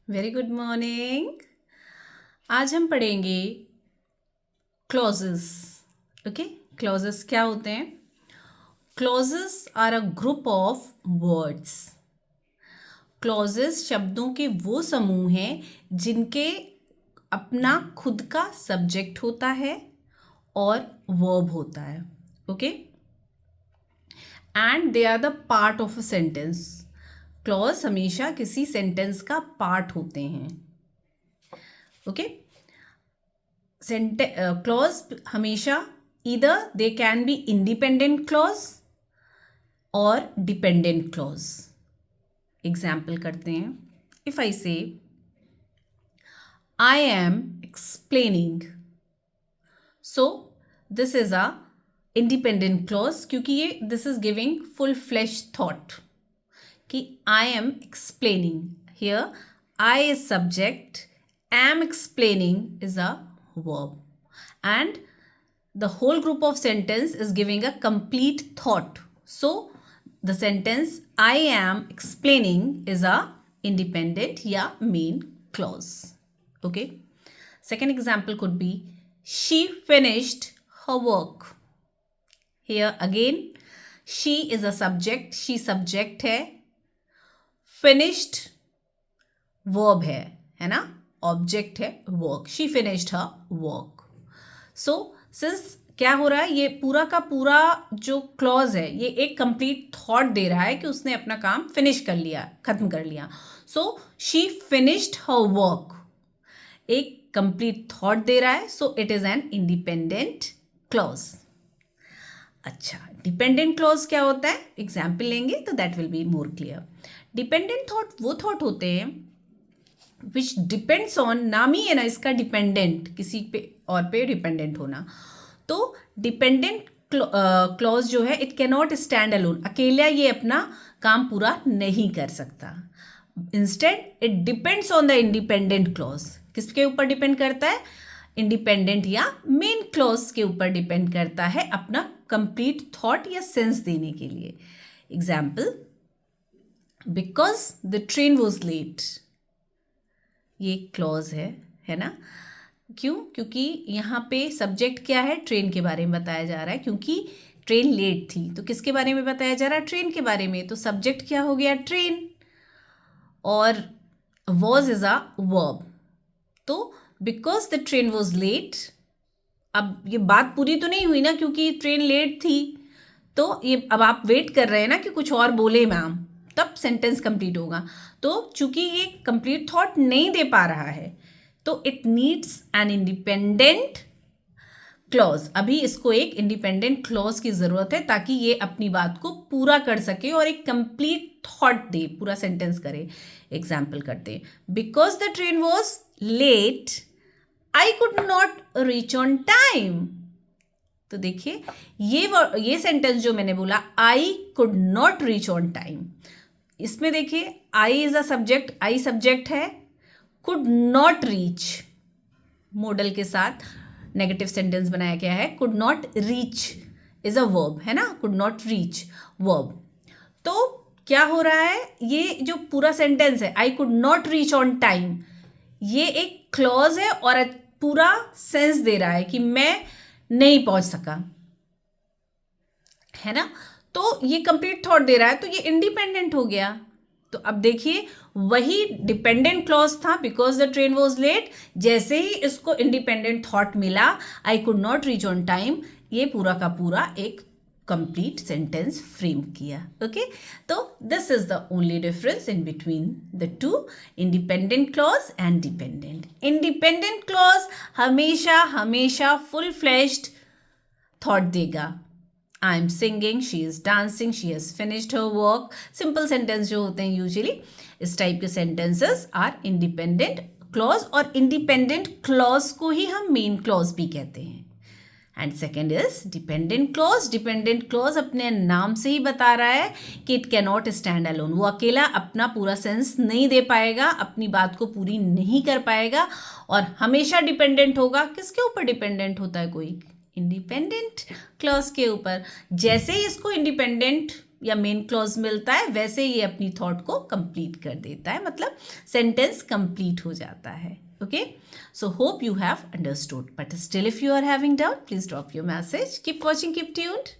Very good morning. आज हम पढ़ेंगे क्लॉजेस। ओके, क्लॉजेस क्या होते हैं? Clauses are a group of words. Clauses शब्दों के वो समूह हैं जिनके अपना खुद का सब्जेक्ट होता है और वर्ब होता है। Okay, and they are the part of a sentence. Clause हमेशा किसी सेंटेंस का पार्ट होते हैं। ओके, क्लॉज हमेशा either they can be independent clause और डिपेंडेंट क्लॉज। एग्जाम्पल करते हैं। If I say I am explaining, so this is a independent clause क्योंकि ये this is giving full flash thought कि I am explaining. Here I is subject, am explaining is a verb, and the whole group of sentence is giving a complete thought. So the sentence I am explaining is a independent या main clause. Okay, second example could be she finished her work. Here again she is a subject, she subject है, finished verb है ना, object है work. She finished her work. So since क्या हो रहा है, ये पूरा का पूरा जो क्लॉज है ये एक कंप्लीट थॉट दे रहा है कि उसने अपना काम फिनिश कर लिया, खत्म कर लिया। So she finished her work एक कंप्लीट थॉट दे रहा है। So it is an independent clause. अच्छा, डिपेंडेंट क्लॉज क्या होता है? एग्जाम्पल लेंगे तो that will be more clear. Dependent thought वो थॉट होते हैं विच डिपेंड्स ऑन, नाम ही है ना इसका डिपेंडेंट, किसी पे और पे डिपेंडेंट होना। तो डिपेंडेंट क्लॉज जो है it can not stand alone, अकेला ये अपना काम पूरा नहीं कर सकता। Instead it depends on the independent clause. किसके ऊपर डिपेंड करता है? इंडिपेंडेंट या मेन क्लॉज के ऊपर डिपेंड करता है अपना कंप्लीट थॉट या सेंस देने के लिए। Example, because the train was late, ये क्लॉज है ना। क्यों? क्योंकि यहाँ पे सब्जेक्ट क्या है? ट्रेन के बारे में बताया जा रहा है, क्योंकि ट्रेन लेट थी। तो किसके बारे में बताया जा रहा है? ट्रेन के बारे में। तो सब्जेक्ट क्या हो गया? ट्रेन, और वॉज इज अ वर्ब। तो because the train was late, अब ये बात पूरी तो नहीं हुई ना, क्योंकि ट्रेन लेट थी। तो ये अब आप वेट कर रहे हैं ना कि कुछ और बोले मैम, तब सेंटेंस कंप्लीट होगा। तो चूंकि ये कंप्लीट थॉट नहीं दे पा रहा है तो it needs an independent clause. अभी इसको एक इंडिपेंडेंट क्लॉज की जरूरत है ताकि ये अपनी बात को पूरा कर सके और एक कंप्लीट थॉट दे, पूरा सेंटेंस करे। एग्जाम्पल करते हैं। Because the train was late I could not reach on time. तो देखिए ये सेंटेंस जो मैंने बोला, I could not reach on time, इसमें देखिए I is a subject, I subject है, कुड नॉट रीच मॉडल के साथ नेगेटिव सेंटेंस बनाया गया है। Could not reach is a verb है ना, कुड नॉट रीच वर्ब। तो क्या हो रहा है, ये जो पूरा सेंटेंस है आई could not reach on time, ये एक क्लॉज है और पूरा सेंस दे रहा है कि मैं नहीं पहुंच सका, है ना। तो ये कंप्लीट थॉट दे रहा है, तो ये इंडिपेंडेंट हो गया। तो अब देखिए वही डिपेंडेंट क्लॉज था, because the train was late, जैसे ही इसको इंडिपेंडेंट थॉट मिला I could not reach on time, ये पूरा का पूरा एक कंप्लीट सेंटेंस फ्रेम किया। ओके, तो this is the only difference in between the two, independent clause and dependent. Independent clause हमेशा हमेशा फुल फ्लैश्ड थॉट देगा। I am singing, she is dancing, she has finished her work. Simple sentence जो होते हैं usually इस type के sentences are independent clause, और independent clause को ही हम मेन क्लॉज भी कहते हैं। And second is dependent clause. Dependent clause अपने नाम से ही बता रहा है कि it can not stand alone, वो अकेला अपना पूरा सेंस नहीं दे पाएगा, अपनी बात को पूरी नहीं कर पाएगा, और हमेशा डिपेंडेंट होगा। किसके ऊपर डिपेंडेंट होता है? कोई इंडिपेंडेंट क्लॉज के ऊपर। जैसे ही इसको इंडिपेंडेंट या मेन क्लॉज मिलता है वैसे ये अपनी थॉट को कंप्लीट कर देता है, मतलब सेंटेंस कंप्लीट हो जाता है. Okay, so hope you have understood, but still if you are having doubt, please drop your message. Keep watching, keep tuned.